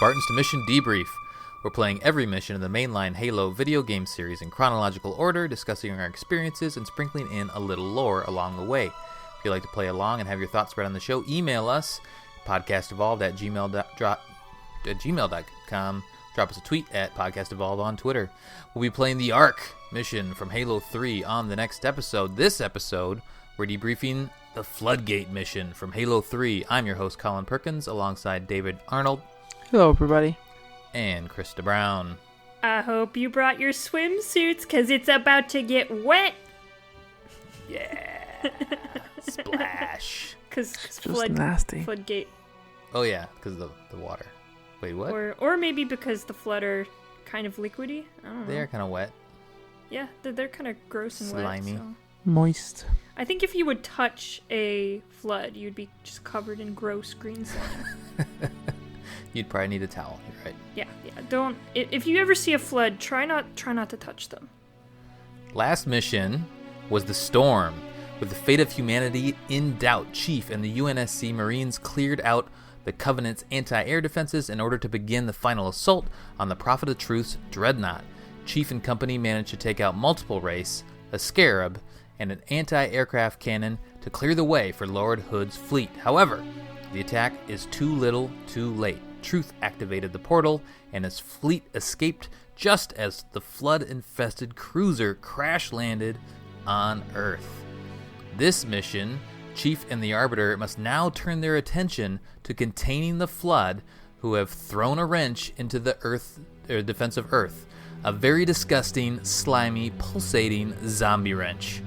Spartans to Mission Debrief. We're playing every mission in the mainline Halo video game series in chronological order, discussing our experiences and sprinkling in a little lore along the way. If you'd like to play along and have your thoughts spread on the show, email us, podcastevolved@gmail.com. Drop us a tweet at podcastevolved on Twitter. We'll be playing the Ark mission from Halo 3 on the next episode. This episode, we're debriefing the Floodgate mission from Halo 3. I'm your host, Colin Perkins, alongside David Arnold. Hello, everybody. And KRYSTA Brown. I hope you brought your swimsuits, because it's about to get wet. Yeah. Splash. Because nasty. Floodgate. Oh, yeah, because of the water. Wait, what? Or maybe because the flood are kind of liquidy. I don't know. They are kind of wet. Yeah, they're kind of gross and slimy. wet. So. Moist. I think if you would touch a flood, you'd be just covered in gross green slime. You'd probably need a towel. You're right. Yeah. Don't. If you ever see a flood, try not to touch them. Last mission was the Storm. With the fate of humanity in doubt, Chief and the UNSC Marines cleared out the Covenant's anti-air defenses in order to begin the final assault on the Prophet of Truth's dreadnought. Chief and company managed to take out multiple Wraiths, a Scarab, and an anti-aircraft cannon to clear the way for Lord Hood's fleet. However, the attack is too little, too late. Truth activated the portal, and his fleet escaped just as the flood-infested cruiser crash-landed on Earth. This mission, Chief and the Arbiter must now turn their attention to containing the Flood, who have thrown a wrench into the defense of Earth. A very disgusting, slimy, pulsating zombie wrench.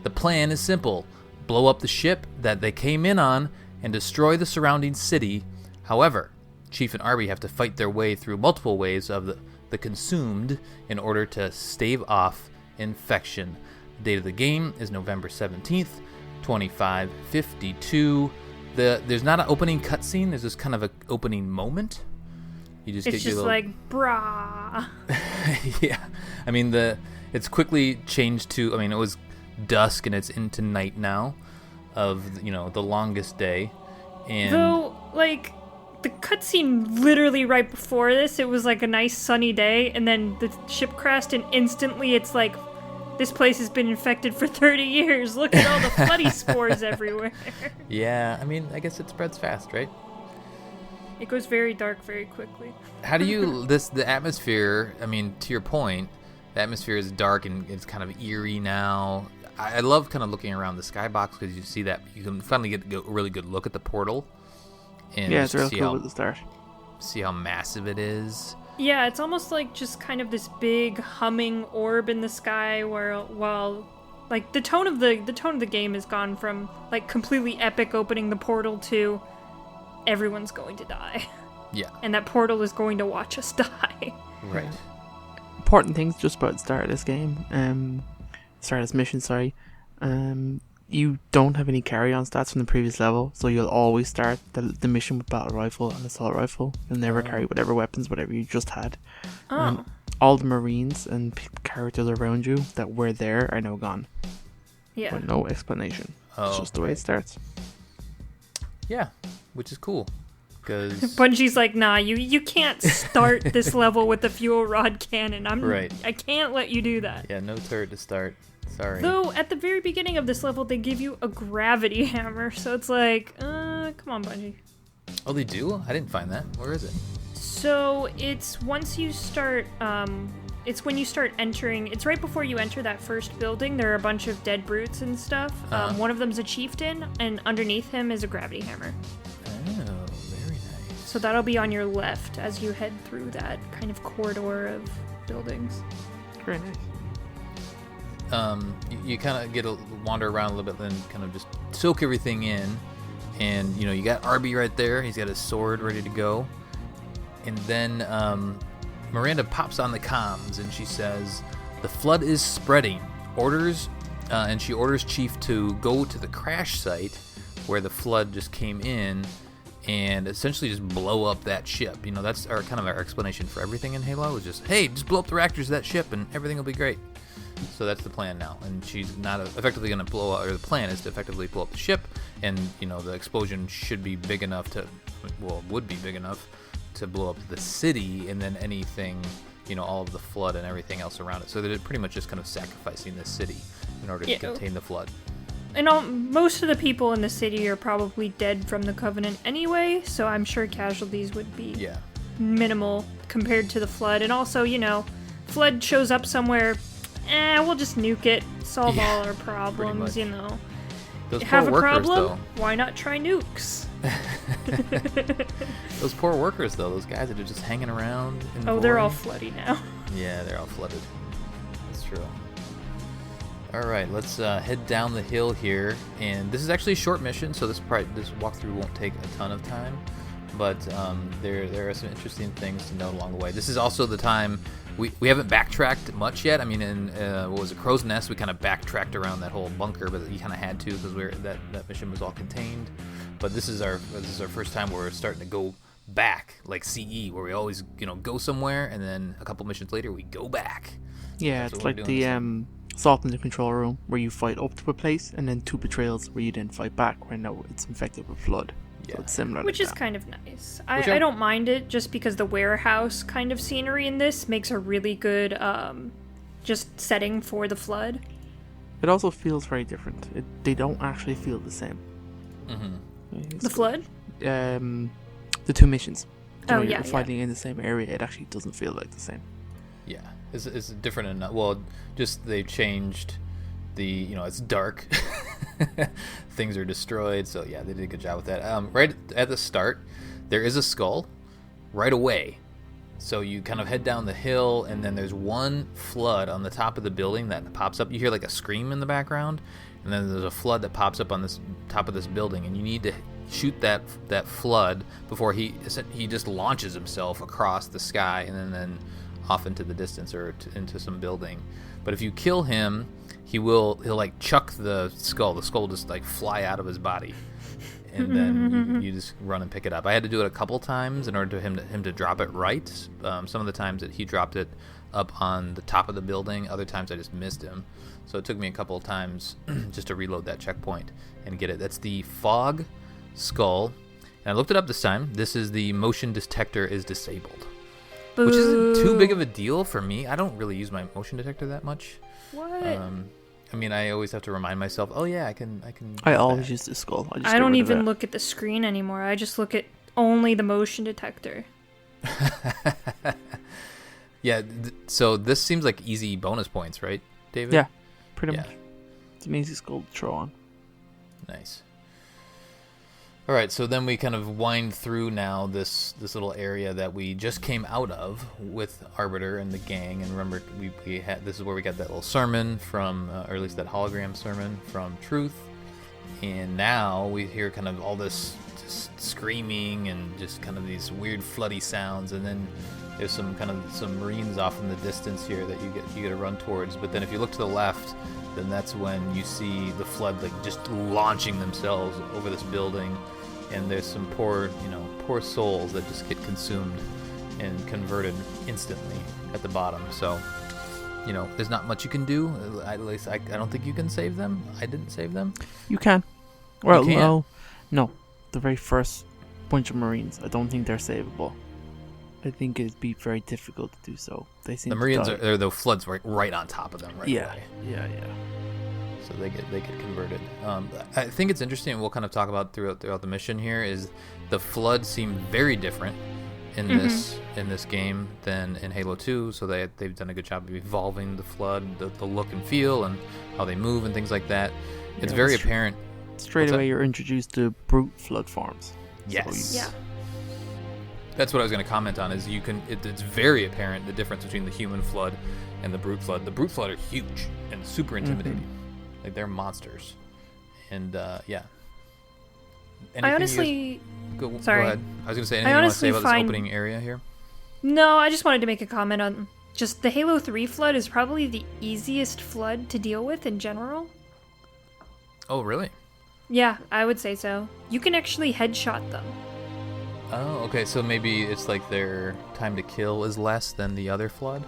The plan is simple. Blow up the ship that they came in on and destroy the surrounding city. However, Chief and Arby have to fight their way through multiple waves of the consumed in order to stave off infection. The date of the game is November 17th, 2552. There's not an opening cutscene. There's just kind of an opening moment. It's just like, brah. Yeah. I mean, it's quickly changed to, it was dusk and it's into night now of, the longest day. And though, the cutscene literally right before this, it was like a nice sunny day, and then the ship crashed, and instantly it's like, this place has been infected for 30 years. Look at all the floody spores everywhere. Yeah, I guess it spreads fast, right? It goes very dark very quickly. How do you, the atmosphere, to your point, the atmosphere is dark and it's kind of eerie now. I love kind of looking around the skybox because you see that, you can finally get a really good look at the portal. And yeah, it's real cool at the start. See how massive it is. Yeah, it's almost like just kind of this big humming orb in the sky while the tone of the game has gone from completely epic opening the portal to everyone's going to die. Yeah. And that portal is going to watch us die. Right. Important things just about the start of this game. Start of this mission, sorry. You don't have any carry-on stats from the previous level, so you'll always start the mission with battle rifle and assault rifle. You'll never carry whatever weapons, whatever you just had. All the Marines and characters around you that were there are now gone. Yeah. With no explanation. It's just the way it starts. Yeah, which is cool. Because Bungie's like, nah, you can't start this level with the fuel rod cannon. I can't let you do that. Yeah, no turret to start. Sorry. Though, at the very beginning of this level, they give you a gravity hammer, so it's like, come on, Bungie. Oh, they do? I didn't find that. Where is it? So, it's once you start, it's when you start entering, it's right before you enter that first building. There are a bunch of dead brutes and stuff. One of them's a chieftain, and underneath him is a gravity hammer. Oh, very nice. So that'll be on your left as you head through that kind of corridor of buildings. Very nice. You kind of get to wander around a little bit and kind of just soak everything in. And, you got Arby right there. He's got his sword ready to go. And then Miranda pops on the comms and she says, the flood is spreading. And she orders Chief to go to the crash site where the flood just came in and essentially just blow up that ship. That's kind of our explanation for everything in Halo. Is just, hey, just blow up the reactors of that ship and everything will be great. So that's the plan now, and she's not effectively going to blow up, or the plan is to effectively blow up the ship, and the explosion should be big enough would be big enough to blow up the city, and then anything, all of the flood and everything else around it. So they're pretty much just kind of sacrificing the city in order to contain the flood. And most of the people in the city are probably dead from the Covenant anyway, so I'm sure casualties would be minimal compared to the flood. And also, flood shows up somewhere, we'll just nuke it, solve all our problems, Those have poor a workers, problem? though. Why not try nukes? Those poor workers, though. Those guys that are just hanging around. They're all floody now. Yeah, they're all flooded. That's true. All right, let's head down the hill here, and this is actually a short mission, so this walkthrough won't take a ton of time, but there are some interesting things to note along the way. This is also the time we haven't backtracked much yet. I mean, in Crow's Nest, we kind of backtracked around that whole bunker, but you kind of had to because that mission was all contained. But this is our first time where we're starting to go back, like CE, where we always go somewhere, and then a couple missions later we go back. Yeah, it's like the Assault in the Control Room, where you fight up to a place, and then 2 betrayals where you then fight back, where now it's infected with flood. Yeah. So it's similar. Which is kind of nice. I don't mind it, just because the warehouse kind of scenery in this makes a really good just setting for the flood. It also feels very different. They don't actually feel the same. Mm-hmm. The flood? The 2 missions. When you're fighting in the same area, it actually doesn't feel like the same. Yeah, it's different enough. Well, just they changed the, it's dark. Things are destroyed, so yeah, they did a good job with that. Right at the start, there is a skull right away. So you kind of head down the hill, and then there's one flood on the top of the building that pops up. You hear like a scream in the background, and then there's a flood that pops up on this top of this building, and you need to shoot that flood before he just launches himself across the sky and then off into the distance or into some building. But if you kill him, he'll like chuck the skull. The skull will just like fly out of his body, and then you just run and pick it up. I had to do it a couple times in order to him to drop it right. Some of the times that he dropped it up on the top of the building, other times I just missed him. So it took me a couple of times just to reload that checkpoint and get it. That's the fog skull, and I looked it up this time. This is the motion detector is disabled. Boo. Which isn't too big of a deal for me. I don't really use my motion detector that much. What? I mean, I always have to remind myself, oh yeah, I can. I always use the skull. I don't even look at the screen anymore. I just look at only the motion detector. Yeah, so this seems like easy bonus points, right, David? Yeah, pretty much. It's an easy skull to throw on. Nice. All right, so then we kind of wind through now this little area that we just came out of with Arbiter and the gang. And remember, we had this is where we got that little sermon from, or at least that hologram sermon from Truth. And now we hear kind of all this just screaming and just kind of these weird floody sounds. And then there's some Marines off in the distance here that you get to run towards. But then if you look to the left, then that's when you see the flood like just launching themselves over this building. And there's some poor souls that just get consumed and converted instantly at the bottom. So, there's not much you can do. At least I don't think you can save them. I didn't save them. You can. Well, you can? no. The very first bunch of Marines, I don't think they're savable. I think it'd be very difficult to do so. They seem the Marines are the floods right on top of them right away. Yeah. So they get converted. I think it's interesting, and we'll kind of talk about throughout the mission here, is the flood seemed very different in this game than in Halo 2. So they've done a good job of evolving the flood, the look and feel, and how they move and things like that. It's very apparent. Straight away, you're introduced to brute flood forms. Yes. Yeah. That's what I was going to comment on. Is it's very apparent the difference between the human flood and the brute flood. The brute flood are huge and super intimidating. Like they're monsters, and yeah. I honestly, go sorry. ahead. I was gonna say anything you want to say about this opening area here. No, I just wanted to make a comment on just the Halo 3 flood is probably the easiest flood to deal with in general. Oh, really? Yeah, I would say so. You can actually headshot them. Oh, okay. So maybe it's like their time to kill is less than the other flood.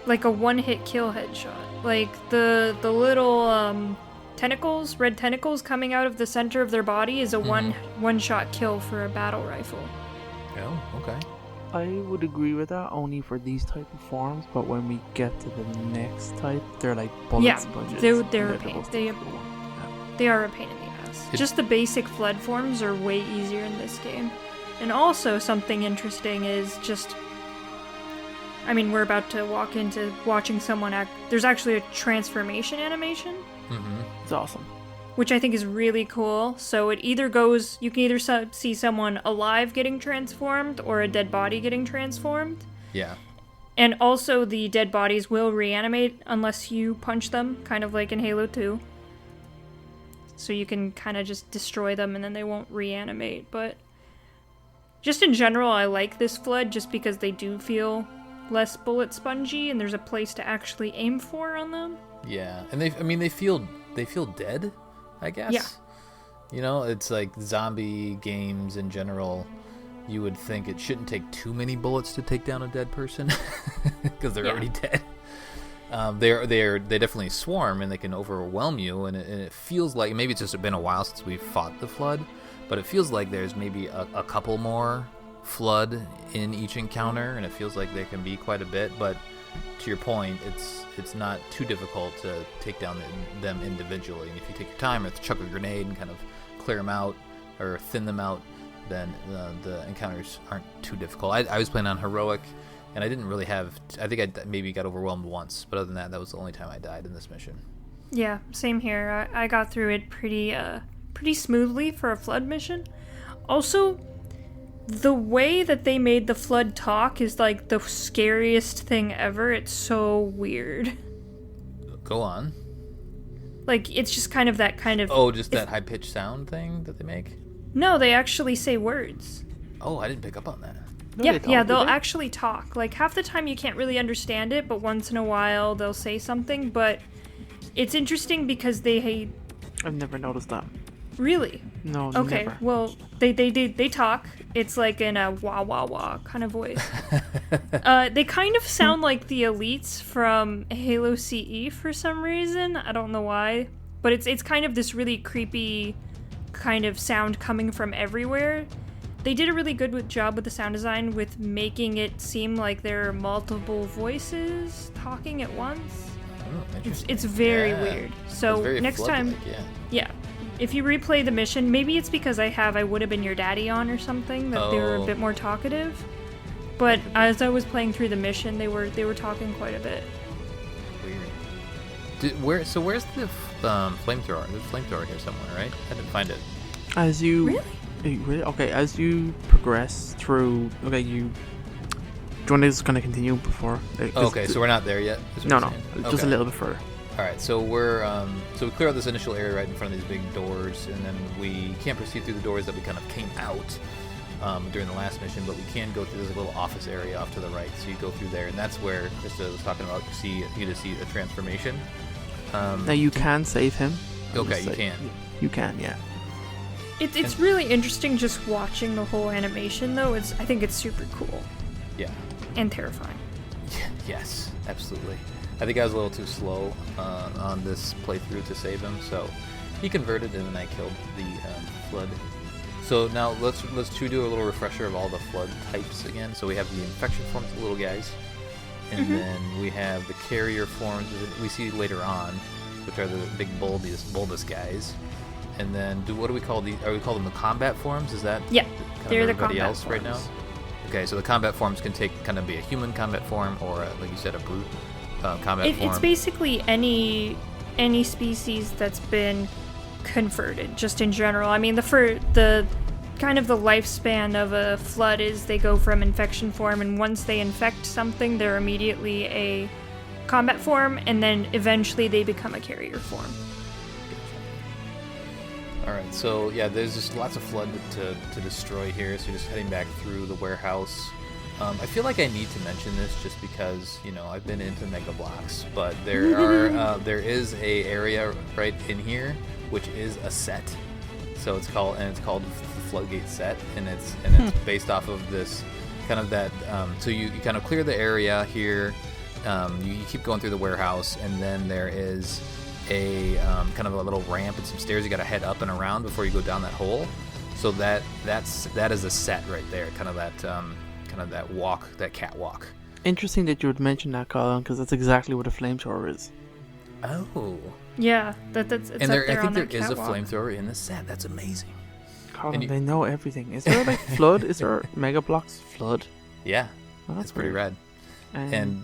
Like a one-hit kill headshot. Like the little tentacles, red tentacles coming out of the center of their body is a one-shot kill for a battle rifle. Oh, okay. I would agree with that only for these type of forms, but when we get to the next type, they're like bullet Yeah, sponges. they're a the pain. most They, difficult one. they are a pain in the ass. Just the basic flood forms are way easier in this game. And also something interesting is just... I mean, we're about to walk into watching someone act... There's actually a transformation animation, It's awesome. which I think is really cool. So it either goes... You can either see someone alive getting transformed or a dead body getting transformed. Yeah. And also the dead bodies will reanimate unless you punch them, kind of like in Halo 2. So you can kind of just destroy them and then they won't reanimate. But just in general, I like this flood just because they do feel less bullet spongy and there's a place to actually aim for on them. Yeah, and they feel dead, I guess. Yeah. You know, it's like zombie games in general. You would think it shouldn't take too many bullets to take down a dead person because they're already dead. They definitely swarm and they can overwhelm you, and it feels like maybe it's just been a while since we fought the flood, but it feels like there's maybe a couple more flood in each encounter, and it feels like there can be quite a bit. But to your point, it's not too difficult to take down them individually, and if you take your time or chuck a grenade and kind of clear them out or thin them out, then the encounters aren't too difficult. I was playing on heroic, and I didn't really have... I think I maybe got overwhelmed once, but other than that was the only time I died in this mission. Yeah, same here. I got through it pretty smoothly for a flood mission. Also, the way that they made the flood talk is like the scariest thing ever. It's so weird. Go on. Like, it's just kind of that kind of... Oh, just that high-pitched sound thing that they make? No, they actually say words. Oh, I didn't pick up on that. No, they'll actually talk. Like, half the time you can't really understand it, but once in a while they'll say something. But it's interesting because I've never noticed that. Really? No, Okay, never. well, they talk. It's like in a wah wah wah kind of voice. They kind of sound like the elites from Halo CE for some reason. I don't know why. But it's kind of this really creepy kind of sound coming from everywhere. They did a really good job with the sound design with making it seem like there are multiple voices talking at once. Oh, interesting. It's very Yeah. weird. So very next time, flood-like, yeah, if you replay the mission, maybe it's because I would have been your daddy on or something, that they were a bit more talkative. But as I was playing through the mission, they were talking quite a bit. Weird. Where's the flamethrower? There's a flamethrower here somewhere, right? I didn't find it. As you... Really? Okay, as you progress through... Okay, you... Do you want to just kind of continue before... Okay, so we're not there yet? is what No, you're no. saying? Just a Okay. little bit further. Alright, so we clear out this initial area right in front of these big doors, and then we can't proceed through the doors that we kind of came out during the last mission, but we can go through this little office area off to the right, so you go through there, and that's where KRYSTA was talking about you to see a transformation. Now, you can save him. Okay, you can. You can, yeah. It's really interesting just watching the whole animation, though. I think it's super cool Yeah. and terrifying. Yes, absolutely. I think I was a little too slow on this playthrough to save him, so he converted and then I killed the flood. So now let's do a little refresher of all the flood types again. So we have the infection forms, the little guys, and then we have the carrier forms that we see later on, which are the big bulbous guys. And then what do we call these? Are we call them the combat forms? Is that Yeah, kind they're of the everybody combat else right now? forms. Okay, so the combat forms can kind of be a human combat form or, like you said, a brute combat form. It's basically any species that's been converted, just in general. I mean, the kind of the lifespan of a flood is they go from infection form, and once they infect something, they're immediately a combat form, and then eventually they become a carrier form. Alright, so yeah, there's just lots of flood to destroy here, so you're just heading back through the warehouse. I feel like I need to mention this just because, I've been into Mega Blocks, but there is a area right in here which is a set. So it's called the Floodgate set, and it's based off of this kind of that. So you kind of clear the area here. You keep going through the warehouse, and then there is a kind of a little ramp and some stairs you got to head up and around before you go down that hole. So that is a set right there, kind of kind of that catwalk. Interesting that you would mention that, Colin, because that's exactly what a flamethrower is. Oh. Yeah, it's And up I there think on there that is a catwalk. flamethrower in the set. That's amazing. Colin, they know everything. Is there like flood? Is there Mega Bloks flood? Yeah, Oh, it's pretty weird. rad. And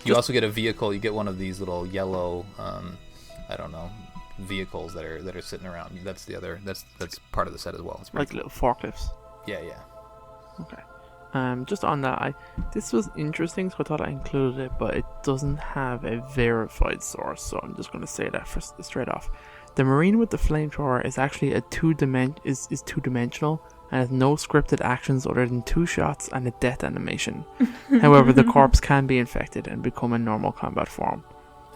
you also get a vehicle. You get one of these little yellow, I don't know, vehicles that are sitting around. That's the other. That's part of the set as well. It's like pretty little forklifts. Yeah, yeah. Okay. Just on that, this was interesting, so I thought I included it, but it doesn't have a verified source, so I'm just going to say that straight off. The Marine with the flamethrower is actually is two-dimensional and has no scripted actions other than 2 shots and a death animation. However, the corpse can be infected and become a normal combat form.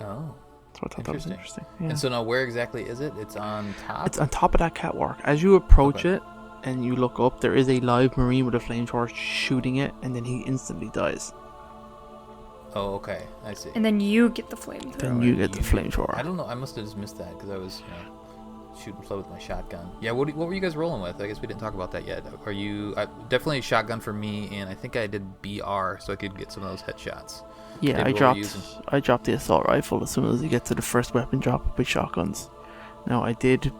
Oh. So I thought that was interesting. Yeah. And so now, where exactly is it? It's on top. It's on top of that catwalk. As you approach it and you look up, there is a live Marine with a flamethrower shooting it, and then he instantly dies. Oh, okay. I see. And then you get the flamethrower. Then you get the flamethrower. I don't know. I must have just missed that because I was shooting flood with my shotgun. Yeah. What were you guys rolling with? I guess we didn't talk about that yet. Are you definitely a shotgun for me? And I think I did BR so I could get some of those headshots. Yeah, I dropped the assault rifle as soon as you get to the first weapon drop with shotguns. Now I did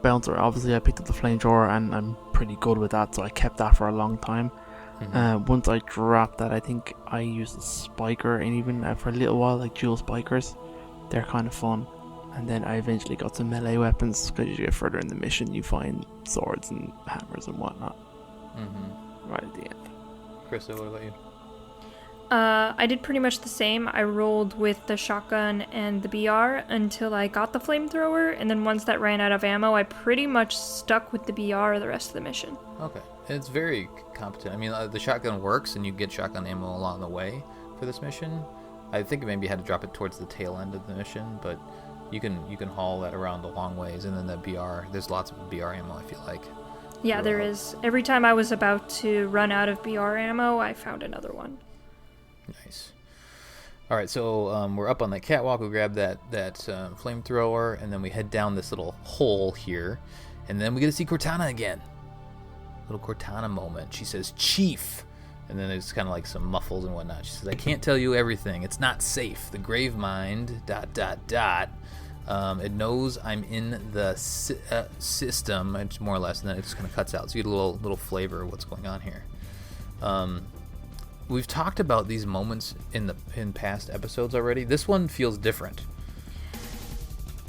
bounce around. Obviously, I picked up the flamethrower and I'm pretty good with that, so I kept that for a long time. Once I dropped that, I think I used a spiker, and even for a little while, like dual spikers, they're kind of fun. And then I eventually got some melee weapons, because as you get further in the mission, you find swords and hammers and whatnot. Right at the end. KRYSTA, what about you? I did pretty much the same. I rolled with the shotgun and the BR until I got the flamethrower, and then once that ran out of ammo, I pretty much stuck with the BR the rest of the mission. Okay. And it's very competent. I mean, the shotgun works, and you get shotgun ammo along the way for this mission. I think maybe you had to drop it towards the tail end of the mission, but you can haul that around a long ways. And then the BR, there's lots of BR ammo, I feel like. Yeah, there is. Every time I was about to run out of BR ammo, I found another one. Nice. All right, so we're up on that catwalk. We grab that flamethrower, and then we head down this little hole here, and then we get to see Cortana again. Little Cortana moment. She says, "Chief," and then there's kind of like some muffles and whatnot. She says, "I can't tell you everything. It's not safe. The grave mind. ... It knows I'm in the system." It's more or less, and then it just kind of cuts out. So you get a little flavor of what's going on here. We've talked about these moments in past episodes already. This one feels different.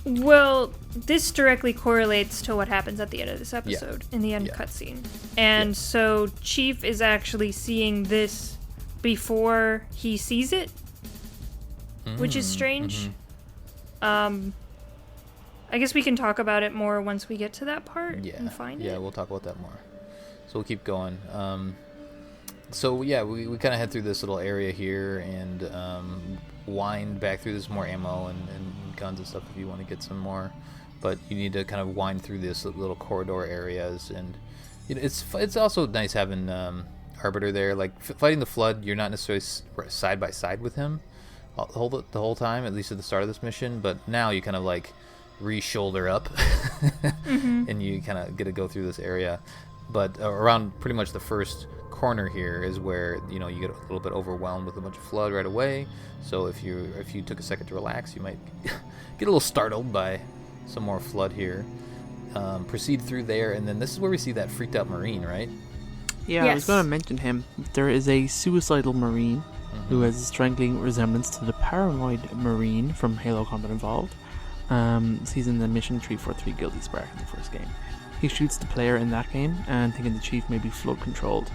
Well, this directly correlates to what happens at the end of this episode, in the end cutscene. And so Chief is actually seeing this before he sees it, which is strange. I guess we can talk about it more once we get to that part and find it. Yeah, we'll talk about that more. So we'll keep going. So yeah, we kind of head through this little area here and wind back through. There's more ammo and guns and stuff if you want to get some more, but you need to kind of wind through this little corridor areas. And it's also nice having Arbiter there. Like fighting the Flood, you're not necessarily side by side with him the whole time, at least at the start of this mission, but now you kind of like re-shoulder up and you kind of get to go through this area. But around pretty much the first corner here is where you get a little bit overwhelmed with a bunch of Flood right away. So if you took a second to relax, you might get a little startled by some more Flood here. Proceed through there, and then this is where we see that freaked out Marine, right? Yeah, yes. I was going to mention him. There is a suicidal Marine who has a striking resemblance to the paranoid Marine from Halo Combat Evolved. He's in the mission 343 Guilty Spark in the first game. He shoots the player in that game, and thinking the Chief may be Flood controlled.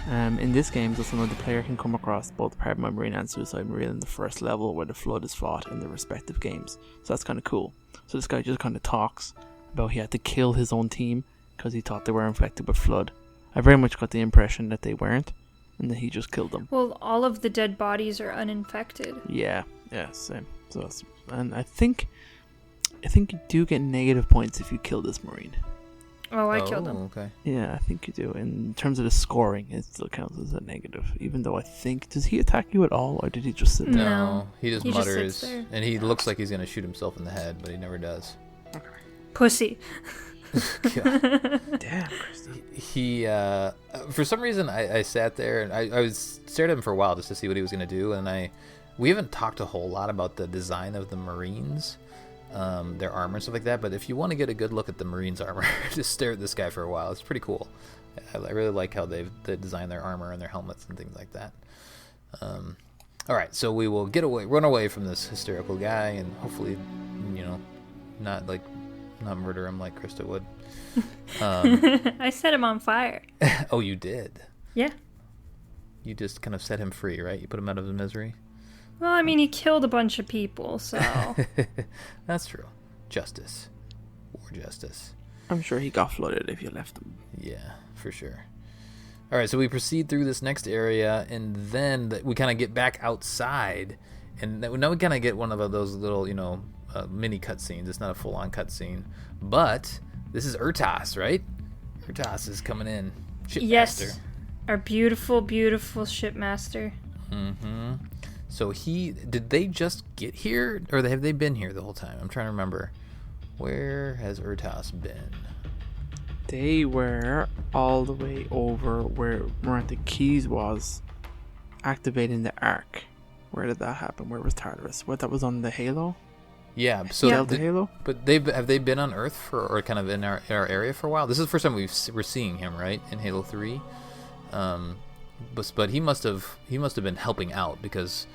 In this game, just know the player can come across both Paranoid Marine and Suicide Marine in the first level where the Flood is fought in the respective games. So that's kind of cool. So this guy just kind of talks about he had to kill his own team because he thought they were infected with Flood. I very much got the impression that they weren't, and that he just killed them. Well, all of the dead bodies are uninfected. Yeah, same. So and I think you do get negative points if you kill this Marine. Oh, I killed him. Okay. Yeah, I think you do. In terms of the scoring, it still counts as a negative. Even though I think, does he attack you at all, or did he just sit there? No, he just mutters, just and he looks like he's gonna shoot himself in the head, but he never does. Okay. Pussy. Damn, Krista. He for some reason I sat there and I was stared at him for a while just to see what he was going to do, and we haven't talked a whole lot about the design of the Marines, their armor and stuff like that, but if you want to get a good look at the Marines armor, just stare at this guy for a while. It's pretty cool. I really like how they design their armor and their helmets and things like that. All right, so we will run away from this hysterical guy, and hopefully, not murder him like Krista would. I set him on fire. Oh, you did? Yeah. You just kind of set him free, right? You put him out of his misery? Well, I mean, he killed a bunch of people, so... That's true. Justice. War justice. I'm sure he got flooded if you left him. Yeah, for sure. All right, so we proceed through this next area, and then we kind of get back outside, and now we kind of get one of those little, mini cutscenes. It's not a full-on cutscene, but this is Urtas, right? Urtas is coming in. Yes, Shipmaster. Our beautiful, beautiful shipmaster. Mm-hmm. So did they just get here, or have they been here the whole time? I'm trying to remember. Where has Urtas been? They were all the way over where Miranda Keys was, activating the Ark. Where did that happen? Where was Tartarus? What, that was on the Halo? Yeah, so the Halo. But have they been on Earth or kind of in our area for a while? This is the first time we're seeing him, right, in Halo 3. But he must have been helping out because,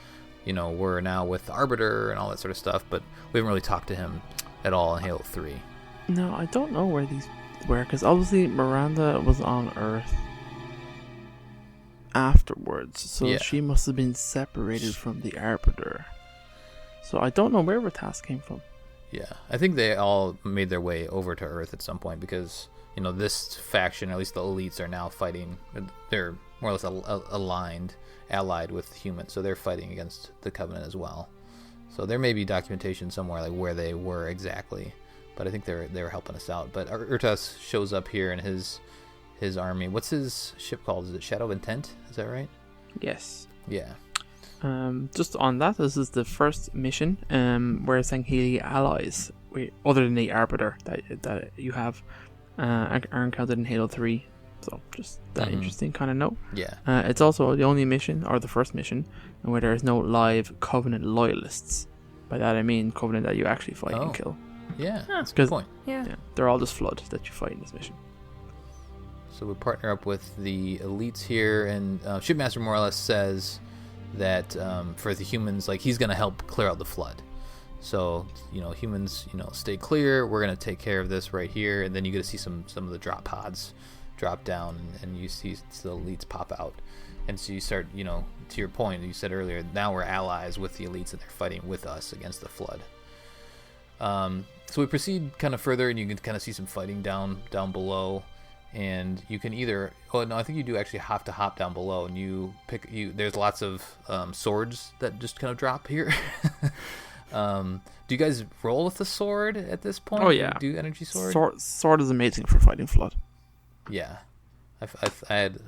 we're now with the Arbiter and all that sort of stuff. But we haven't really talked to him at all in Halo 3. No, I don't know where these were, because obviously Miranda was on Earth afterwards, so yeah. She must have been separated from the Arbiter. So I don't know where Urtas came from. Yeah, I think they all made their way over to Earth at some point because, this faction, or at least the elites, are now fighting. They're more or less allied with humans, so they're fighting against the Covenant as well. So there may be documentation somewhere like where they were exactly, but I think they were helping us out. But Urtas shows up here in his army. What's his ship called? Is it Shadow of Intent? Is that right? Yes. Yeah. Just on that, this is the first mission where Sangheili allies, other than the Arbiter that you have, are encountered in Halo 3. So just that interesting kind of note. Yeah. It's also the only mission, or the first mission, where there is no live Covenant loyalists. By that I mean Covenant that you actually fight and kill. Yeah, that's a good point. Yeah. They're all just Flood that you fight in this mission. So we partner up with the elites here, and Shipmaster more or less says that for the humans, like, he's going to help clear out the Flood. So, humans, stay clear. We're going to take care of this right here, and then you get to see some of the drop pods drop down, and you see the elites pop out. And so you start, to your point, you said earlier, now we're allies with the elites, and they're fighting with us against the Flood. So we proceed kind of further, and you can kind of see some fighting down below, and you can either, I think you do actually have to hop down below, and there's lots of swords that just kind of drop here. Do you guys roll with the sword at this point? Oh yeah, do energy sword? Sword is amazing for fighting Flood. Yeah, I had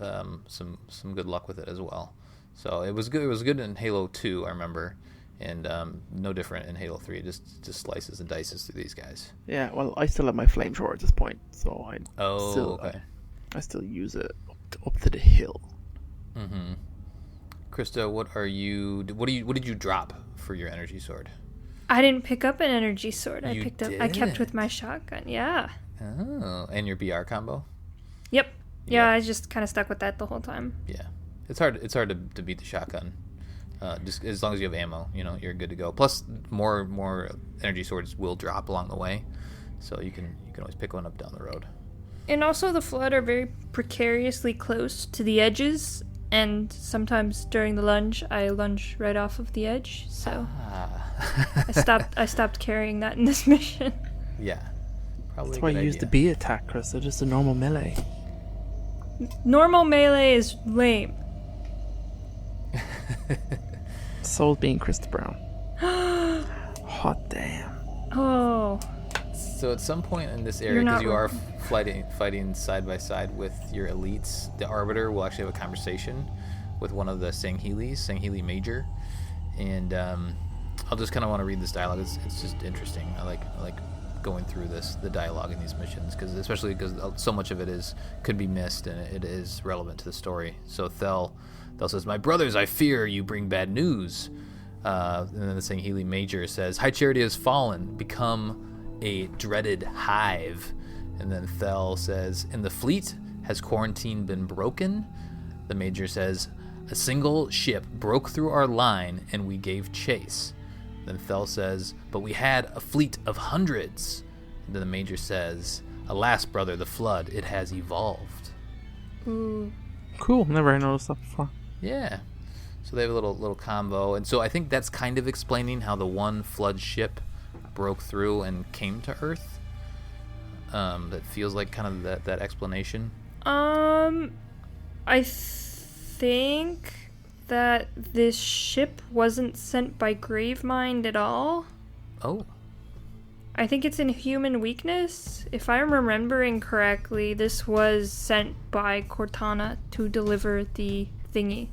some good luck with it as well. So it was good. It was good in Halo 2, I remember. And no different in Halo 3. It just slices and dices through these guys. Yeah, well, I still have my flame sword at this point, so I still use it up to the hill. Mm-hmm. Krista, what did you drop for your energy sword? I didn't pick up an energy sword. I kept with my shotgun. Yeah. Oh, and your BR combo? Yep. Yeah, I just kind of stuck with that the whole time. Yeah, it's hard to beat the shotgun. Just as long as you have ammo, you're good to go. Plus, more energy swords will drop along the way, so you can always pick one up down the road. And also, the Flood are very precariously close to the edges, and sometimes during the lunge, I lunge right off of the edge. So I stopped carrying that in this mission. Yeah, probably. That's why you use the B attack, Chris. They're just a normal melee. Normal melee is lame. Soul being Krista Brown. Hot damn. Oh. So at some point in this area, because you are fighting side by side with your elites, the Arbiter will actually have a conversation with one of the Sangheili Major, and I'll just kind of want to read this dialogue. It's just interesting. I like going through the dialogue in these missions, especially because so much of it could be missed, and it is relevant to the story. So Thel says, "My brothers, I fear you bring bad news." And then the Sangheili Major says, "High Charity has fallen, become a dreaded hive." And then Thel says, "In the fleet, has quarantine been broken?" The Major says, "A single ship broke through our line and we gave chase." Then Thel says, "But we had a fleet of hundreds." And then the Major says, "Alas, brother, the flood, it has evolved." Ooh. Cool. Never noticed that before. Yeah. So they have a little combo. And so I think that's kind of explaining how the one flood ship broke through and came to Earth. That feels like kind of that explanation. I think that this ship wasn't sent by Gravemind at all. Oh. I think it's in human weakness. If I'm remembering correctly, this was sent by Cortana to deliver the thingy.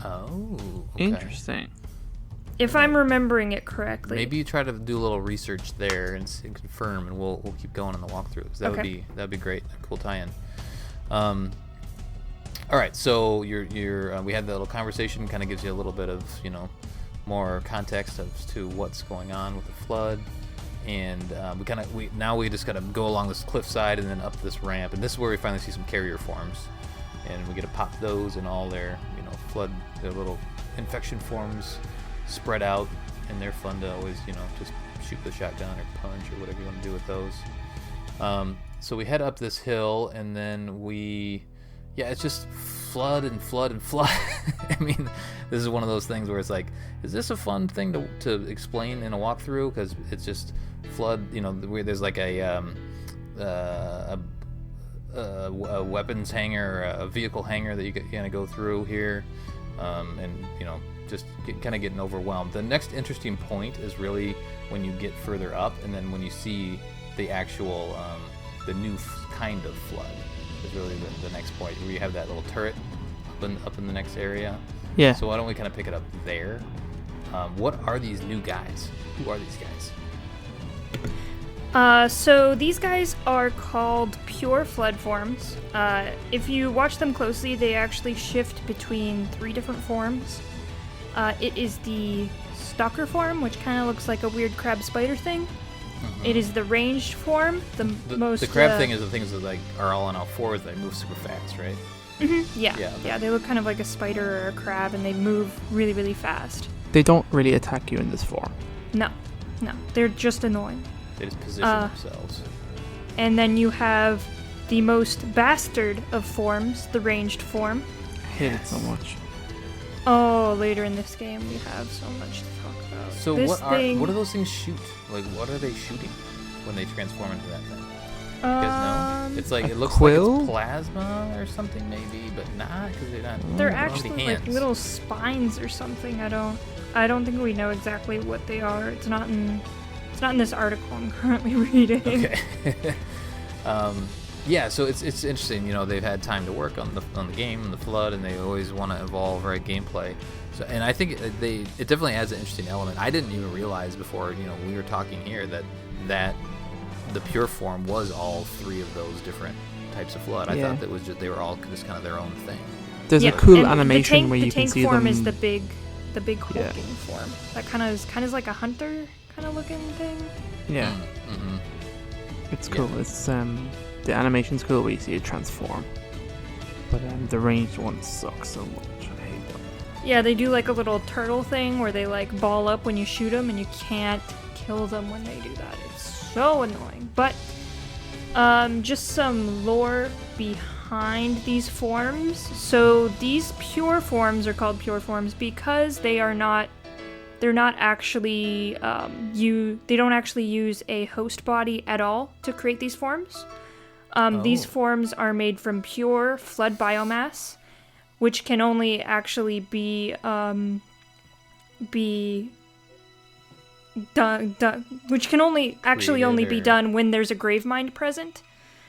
Oh. Okay. Interesting. If I'm remembering it correctly. Maybe you try to do a little research there and confirm, and we'll keep going on the walkthroughs. That'd be great. A cool tie-in. All right, so we had the little conversation. Kind of gives you a little bit of more context as to what's going on with the flood, and we just gotta go along this cliffside and then up this ramp, and this is where we finally see some carrier forms, and we get to pop those and all their their little infection forms spread out, and they're fun to always just shoot the shotgun or punch or whatever you want to do with those. So we head up this hill, and then it's just flood and flood and flood. I mean, this is one of those things where it's like, is this a fun thing to explain in a walkthrough? Because it's just flood. There's like a weapons hangar, a vehicle hangar that you kind of go through here, and just kind of getting overwhelmed. The next interesting point is really when you get further up, and then when you see the actual the new kind of flood. Is really the next point where you have that little turret up in the next area. Yeah. So why don't we kind of pick it up there? What are these new guys? Who are these guys? So these guys are called pure flood forms. If you watch them closely, they actually shift between 3 different forms. It is the stalker form, which kind of looks like a weird crab spider thing. Mm-hmm. It is the ranged form. The crab thing is the things that are all on all fours. They move super fast, right? Mm-hmm. Yeah. They look kind of like a spider or a crab, and they move really, really fast. They don't really attack you in this form. No, they're just annoying. They just position themselves. And then you have the most bastard of forms, the ranged form. I hate it so much. Oh, later in this game we have so much to talk about. So what do those things shoot? Like, what are they shooting when they transform into that thing? You guys know? It's like, it looks quill? like it's plasma or something maybe, but not, because they're not. They're they don't have actually any like hands. little spines or something. I don't think we know exactly what they are. It's not in this article I'm currently reading. Okay. Yeah, so it's interesting. They've had time to work on the game and the flood, and they always want to evolve gameplay. So, and I think it definitely adds an interesting element. I didn't even realize before we were talking here that the pure form was all 3 of those different types of flood. I thought that was just they were all just kind of their own thing. There's a cool animation where you can see them. The tank form is the big hulking form. That kind of like a hunter kind of looking thing. Yeah. Mm-hmm. It's cool. It's the animation's cool where you see it transform. But the ranged ones suck so much. I hate them. Yeah, they do like a little turtle thing where they like ball up when you shoot them, and you can't kill them when they do that. It's so annoying. But just some lore behind these forms. So these pure forms are called pure forms because they're not actually they don't actually use a host body at all to create these forms. These forms are made from pure flood biomass, which can only actually be done, which can only be done when there's a Gravemind present.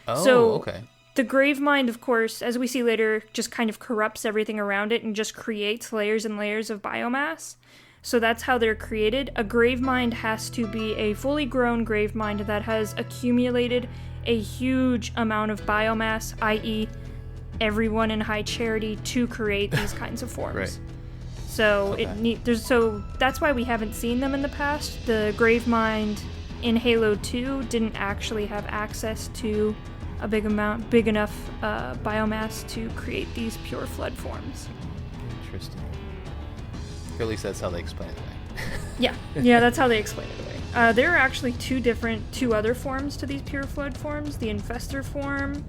Oh, so okay. The Gravemind, of course, as we see later, just kind of corrupts everything around it and just creates layers and layers of biomass. So that's how they're created. A grave mind has to be a fully grown grave mind that has accumulated a huge amount of biomass, i.e., everyone in high charity, to create these kinds of forms. Right. So Okay. so that's why we haven't seen them in the past. The grave mind in Halo 2 didn't actually have access to a big enough biomass to create these pure flood forms. Interesting. Or at least that's how they explain it away. Yeah, that's how they explain it away. There are actually two other forms to these pure flood forms: the infestor form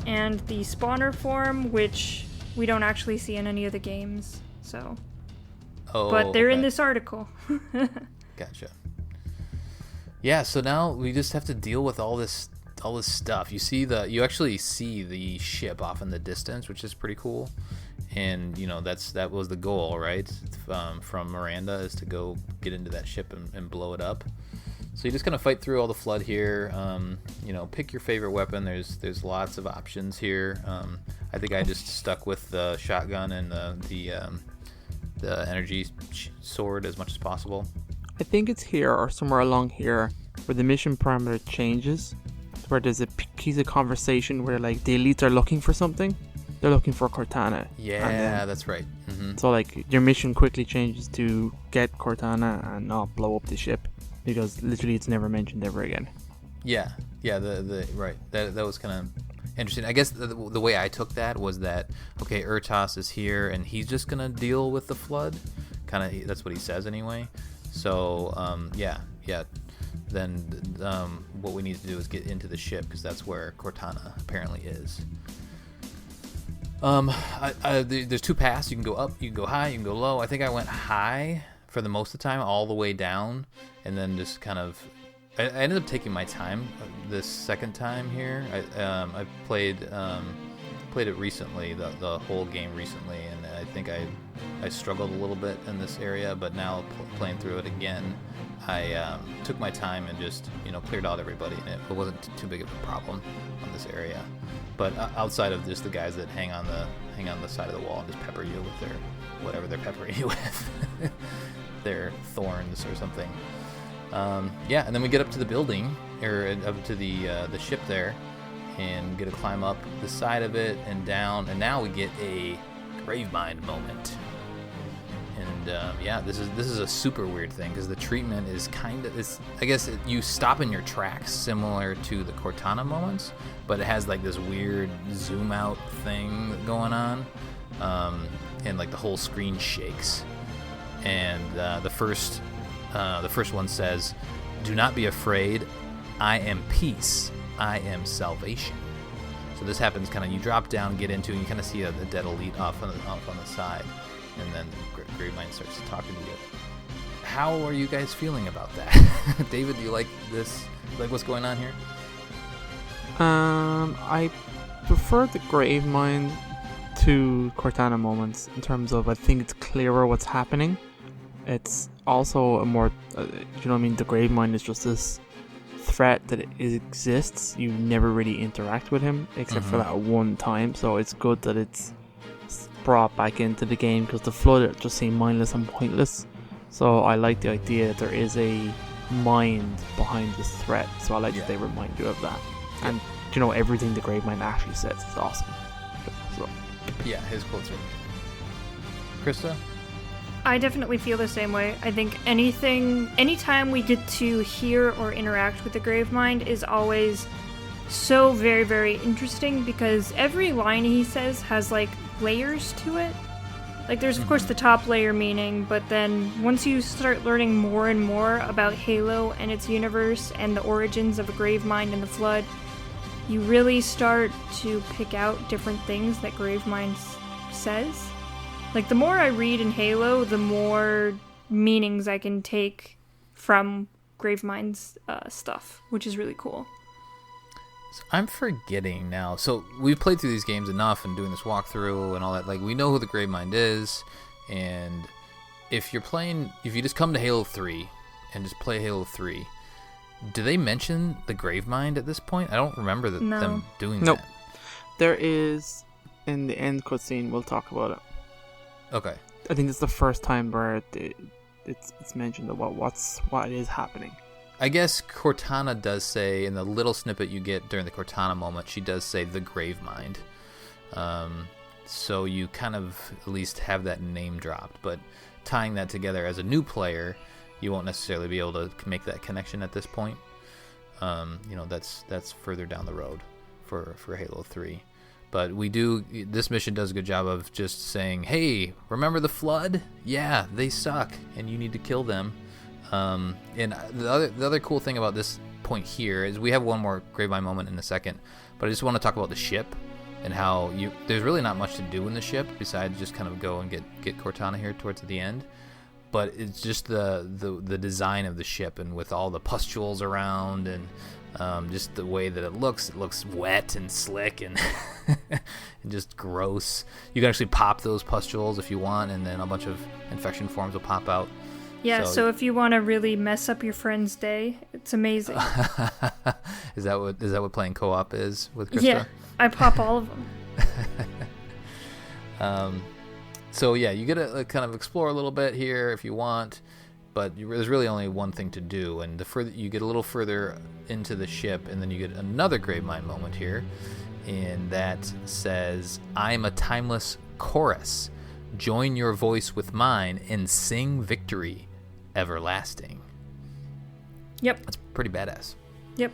and the spawner form, which we don't actually see in any of the games. So, but they're in this article. Gotcha. Yeah, so now we just have to deal with all this stuff. You actually see the ship off in the distance, which is pretty cool. And that was the goal, right? From Miranda, is to go get into that ship and blow it up. So you just kind of fight through all the flood here. Pick your favorite weapon. There's lots of options here. I think I just stuck with the shotgun and the energy sword as much as possible. I think it's here or somewhere along here where the mission parameter changes, where there's a piece of conversation where like the elites are looking for something. They're looking for Cortana. Yeah, that's right. Mm-hmm. So like your mission quickly changes to get Cortana and not blow up the ship, because literally it's never mentioned ever again. Yeah. The right. That was kind of interesting. I guess the way I took that was that, okay, Urtas is here and he's just gonna deal with the flood. Kind of, that's what he says anyway. So yeah. Then what we need to do is get into the ship, because that's where Cortana apparently is. There's two paths. You can go up, you can go high, you can go low. I think I went high for the most of the time, all the way down, and then just kind of. I ended up taking my time this second time here. I played it recently, the whole game recently, and I think I struggled a little bit in this area. But now playing through it again, I took my time and just cleared out everybody, and it wasn't too big of a problem on this area. But outside of just the guys that hang on the side of the wall and just pepper you with their whatever they're peppering you with, their thorns or something. And then we get up to the building, or up to the ship there, and get to climb up the side of it and down, and now we get a Gravemind moment. And this is a super weird thing, because the treatment is I guess you stop in your tracks, similar to the Cortana moments, but it has like this weird zoom out thing going on, and like the whole screen shakes. And the first one says, "Do not be afraid. I am peace. I am salvation." So this happens kind of, you drop down, get into, and you kind of see a dead elite off on the side, and then Gravemind starts talking to you. How are you guys feeling about that? David, do you like this? Like what's going on here? I prefer the Gravemind to Cortana moments in terms of, I think it's clearer what's happening. It's also a more, the Gravemind is just this threat that exists. You never really interact with him except for that one time, so it's good that it's brought back into the game, because the Flood just seemed mindless and pointless. So I like the idea that there is a mind behind this threat, so I like that they remind you of that. And everything the Gravemind actually says is awesome. So yeah, his quotes are KRYSTA? I definitely feel the same way. I think anytime we get to hear or interact with the Gravemind is always so very, very interesting, because every line he says has like layers to it. Like there's of course the top layer meaning, but then once you start learning more and more about Halo and its universe and the origins of a Gravemind and the Flood, you really start to pick out different things that Gravemind says. Like the more I read in Halo, the more meanings I can take from Gravemind's stuff, which is really cool. So I'm forgetting now. So we've played through these games enough and doing this walkthrough and all that. Like we know who the Gravemind is, and if you just come to Halo 3 and just play Halo 3, do they mention the Gravemind at this point? I don't remember them doing that. Nope. There is in the end cutscene. We'll talk about it. Okay. I think it's the first time where it's mentioned about what is happening. I guess Cortana does say, in the little snippet you get during the Cortana moment, she does say the Gravemind. So you kind of at least have that name dropped. But tying that together as a new player, you won't necessarily be able to make that connection at this point. That's further down the road for Halo 3. But this mission does a good job of just saying, hey, remember the Flood? Yeah, they suck, and you need to kill them. And the other cool thing about this point here is we have one more Gravemind moment in a second, but I just want to talk about the ship and how there's really not much to do in the ship besides just kind of go and get Cortana here towards the end. But it's just the design of the ship, and with all the pustules around, and just the way that it looks wet and slick and and just gross. You can actually pop those pustules if you want, and then a bunch of infection forms will pop out. Yeah, so if you want to really mess up your friend's day, it's amazing. Is that what playing co-op is with KRYSTA? Yeah, I pop all of them. So yeah, you get to kind of explore a little bit here if you want, but there's really only one thing to do. And the further you get a little further into the ship, and then you get another Gravemind moment here, and that says, "I'm a timeless chorus. Join your voice with mine and sing victory everlasting." Yep. That's pretty badass. Yep.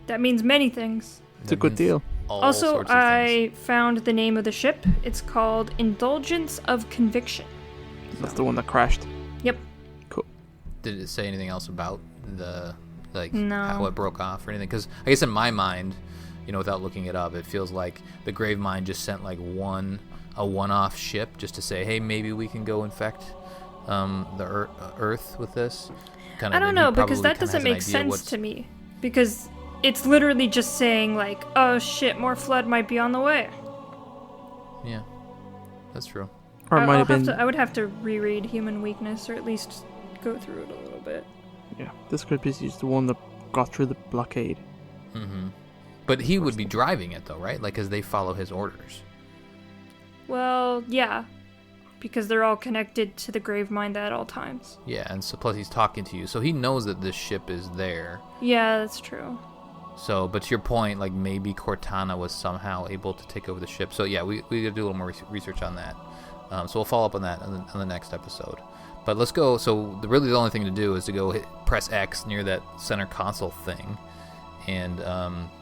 That means many things. It's a good deal. Also, I found the name of the ship. It's called Indulgence of Conviction. That's the one that crashed. Yep. Cool. Did it say anything else about No. how it broke off or anything? Because I guess in my mind, without looking it up, it feels like the Gravemind just sent like a one-off ship just to say, hey, maybe we can go infect the Earth with this. I don't know, because that doesn't make sense to me. Because it's literally just saying like, oh shit, more Flood might be on the way. Yeah, that's true. Or it might have been. I would have to reread Human Weakness, or at least go through it a little bit. Yeah, this could be just the one that got through the blockade. Mm-hmm. But he would be driving it though, right? Like, because they follow his orders. Well, yeah, because they're all connected to the Gravemind at all times. Yeah, and so plus he's talking to you, so he knows that this ship is there. Yeah, that's true. So, but to your point, like maybe Cortana was somehow able to take over the ship. So yeah, we gotta do a little more research on that. So we'll follow up on that on the next episode. But let's go. So really the only thing to do is to go press X near that center console thing, and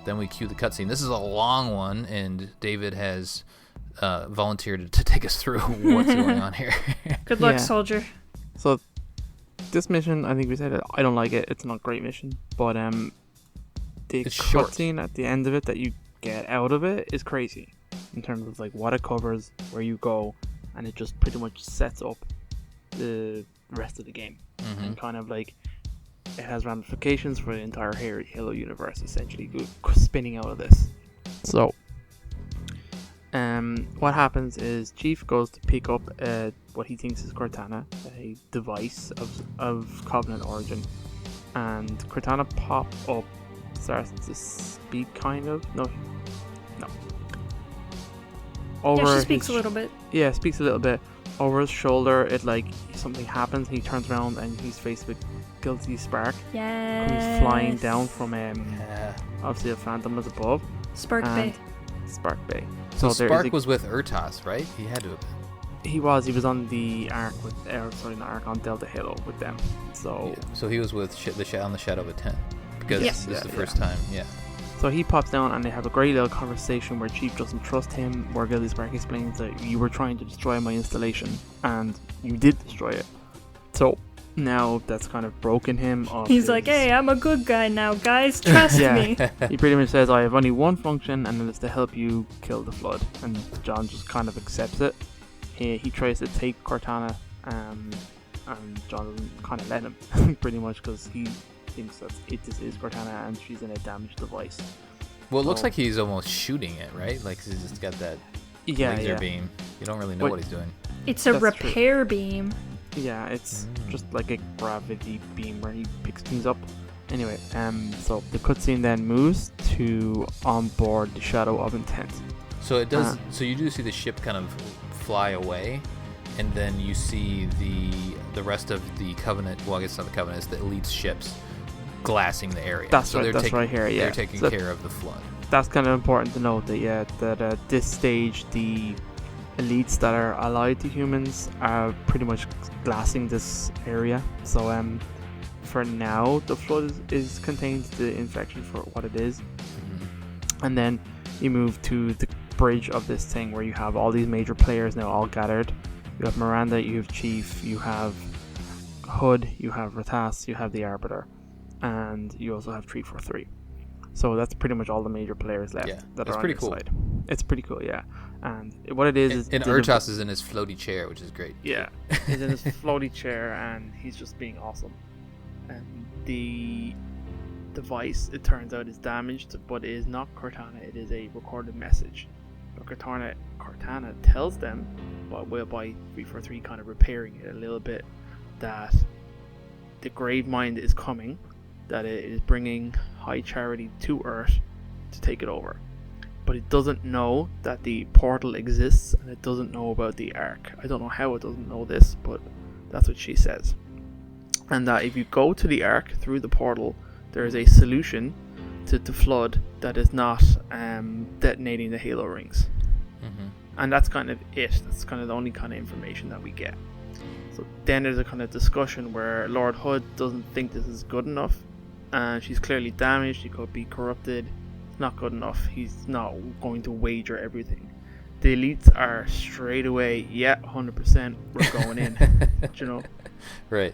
then we cue the cutscene. This is a long one, and David has volunteered to take us through what's going on here. Good luck, soldier. So this mission, I think we said it, I don't like it. It's not a great mission, but the cutscene at the end of it that you get out of it is crazy in terms of like what it covers, where you go, and it just pretty much sets up the rest of the game. Mm-hmm. And kind of like it has ramifications for the entire Halo universe, essentially spinning out of this. So what happens is Chief goes to pick up what he thinks is Cortana, a device of Covenant origin, and Cortana starts to speak, kind of. No. Yeah, she speaks a little bit. Yeah, speaks a little bit. Over his shoulder, it like something happens. He turns around and he's faced with Guilty Spark. Yes. Comes flying down from obviously the Phantom was above. Spark Bay. So Spark was with Urtas, right? He had to have been. He was on the Ark on Delta Halo with them. So he was with on the Shadow of a Tent, because this is the first time. Yeah. So he pops down and they have a great little conversation where Chief doesn't trust him, where Guilty Spark explains that you were trying to destroy my installation and you did destroy it. So now that's kind of broken him off. He's like, hey, I'm a good guy now, guys, trust me. He pretty much says, I have only one function, and it's to help you kill the Flood. And John just kind of accepts it. He tries to take Cortana, and John doesn't kind of let him, pretty much, because he thinks that this is Cortana and she's in a damaged device. Well, it looks like he's almost shooting it, right? Like he's just got that laser beam. You don't really know what he's doing. It's a repair beam. Yeah, it's just like a gravity beam where he picks things up. Anyway, so the cutscene then moves to on board the Shadow of Intent. So it does. So you do see the ship kind of fly away, and then you see the rest of the Covenant. Well, I guess not the Covenant. It's the Elite's ships glassing the area. That's right here. Yeah, they're taking care of the Flood. That's kind of important to note that at this stage the elites that are allied to humans are pretty much glassing this area. So for now the Flood is contains the infection for what it is. And then you move to the bridge of this thing where you have all these major players now all gathered. You have Miranda, you have Chief, you have Hood, you have Ratas, you have the Arbiter, and you also have 343. So that's pretty much all the major players left that are on your side. It's pretty cool, yeah. And what it is and Urtas is in his floaty chair, which is great. Yeah, he's in his floaty chair and he's just being awesome. And the device, it turns out, is damaged, but it is not Cortana. It is a recorded message. But Cortana tells them, by 343 kind of repairing it a little bit, that the Gravemind is coming, that it is bringing High Charity to Earth to take it over. But it doesn't know that the portal exists, and it doesn't know about the Ark. I don't know how it doesn't know this, but that's what she says. And that if you go to the Ark through the portal, there is a solution to the Flood that is not detonating the Halo rings. And that's kind of it. That's kind of the only kind of information that we get. So then there's a kind of discussion where Lord Hood doesn't think this is good enough, and she's clearly damaged. She could be corrupted. It's not good enough. He's not going to wager everything. The elites are straight away, 100%, we're going in. You know, right?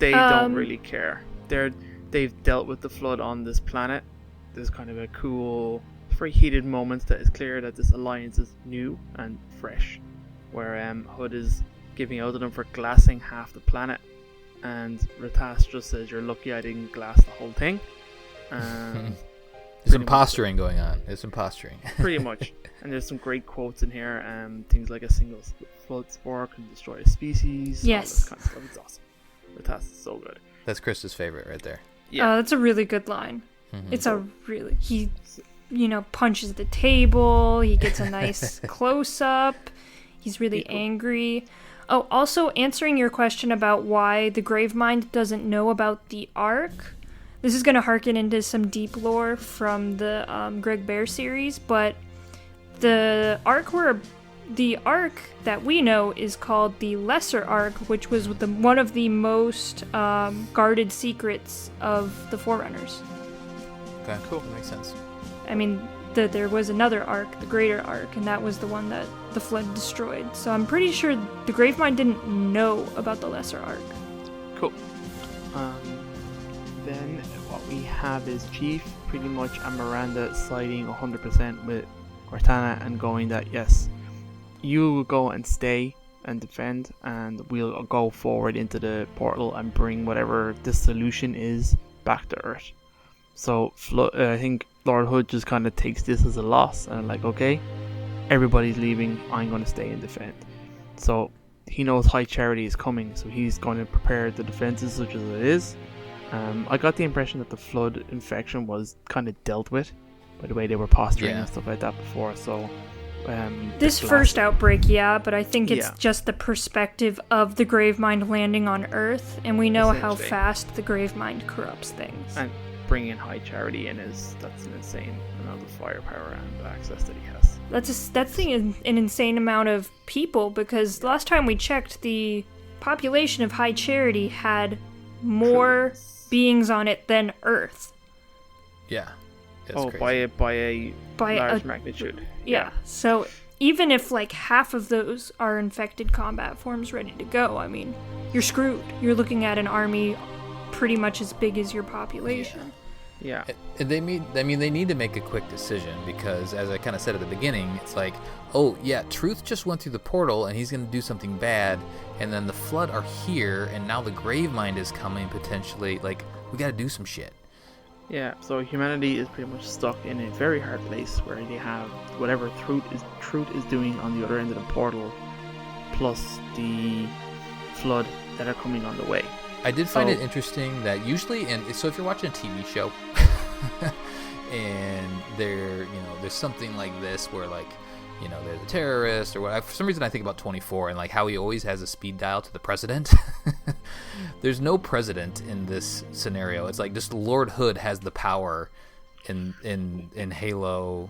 They don't really care. They've dealt with the Flood on this planet. There's kind of a cool, very heated moment that is clear that this alliance is new and fresh, where Hood is giving out to them for glassing half the planet, and Ratas just says, "You're lucky I didn't glass the whole thing." And there's some posturing going on. There's some posturing. Pretty much. And there's some great quotes in here. Things like a single flood spore can destroy a species. Yes. All this kind of stuff. It's awesome. Ratas is so good. That's Krista's favorite right there. Yeah. That's a really good line. It's a really... He, punches the table. He gets a nice close-up. He's really angry. Oh, also answering your question about why the Gravemind doesn't know about the Ark. This is going to harken into some deep lore from the Greg Bear series, but the Ark that we know is called the Lesser Ark, which was one of the most guarded secrets of the Forerunners. Okay, cool. That makes sense. I mean, there was another Ark, the Greater Ark, and that was the one that the Flood destroyed. So I'm pretty sure the Gravemind didn't know about the Lesser Ark. Cool. Then what we have is Chief pretty much and Miranda siding 100% with Cortana and going that, yes, you will go and stay and defend, and we'll go forward into the portal and bring whatever the solution is back to Earth. So I think Lord Hood just kind of takes this as a loss, and like, okay, everybody's leaving, I'm going to stay and defend. So he knows High Charity is coming, so he's going to prepare the defenses such as it is. I got the impression that the Flood infection was kind of dealt with by the way they were posturing and stuff like that before. So this first outbreak, but I think it's just the perspective of the Gravemind landing on Earth, and we know how fast the Gravemind corrupts things. And bringing High Charity in that's an insane amount of firepower and access that he has. That's an insane amount of people, because last time we checked, the population of High Charity had more beings on it than Earth. Yeah. That's crazy. by a large magnitude. Yeah. So even if like half of those are infected combat forms ready to go, I mean, you're screwed. You're looking at an army pretty much as big as your population. Yeah. They need to make a quick decision, because as I kind of said at the beginning, it's like, oh yeah, Truth just went through the portal and he's going to do something bad, and then the Flood are here, and now the Gravemind is coming potentially. Like, we got to do some shit. Yeah, so humanity is pretty much stuck in a very hard place where they have whatever Truth is doing on the other end of the portal, plus the Flood that are coming on the way. I did find it interesting that usually, so if you're watching a TV show, and there's something like this where, like, there's a terrorist or what. For some reason I think about 24 and like how he always has a speed dial to the president. There's no president in this scenario. It's like just Lord Hood has the power in Halo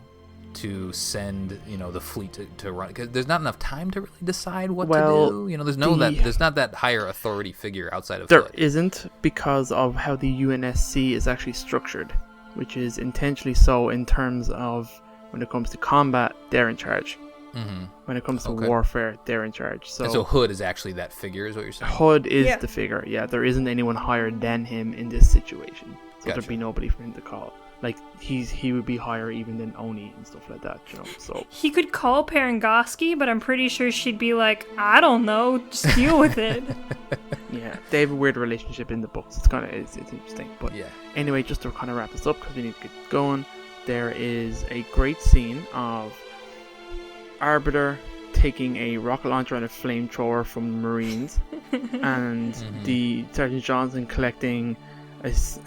to send the fleet to run, because there's not enough time to really decide what to do. There's not that higher authority figure outside of there Hood. Isn't, because of how the UNSC is actually structured, which is intentionally so in terms of when it comes to combat, they're in charge. Mm-hmm. When it comes to warfare, they're in charge. So Hood is actually that figure, is what you're saying? Hood is the figure. Yeah, there isn't anyone higher than him in this situation. So there'd be nobody for him to call. Like he would be higher even than Oni and stuff like that, So he could call Parangoski, but I'm pretty sure she'd be like, I don't know, just deal with it. Yeah, they have a weird relationship in the books. It's interesting. But anyway, just to kind of wrap this up because we need to get going. There is a great scene of Arbiter taking a rocket launcher and a flamethrower from the Marines, and the Sergeant Johnson collecting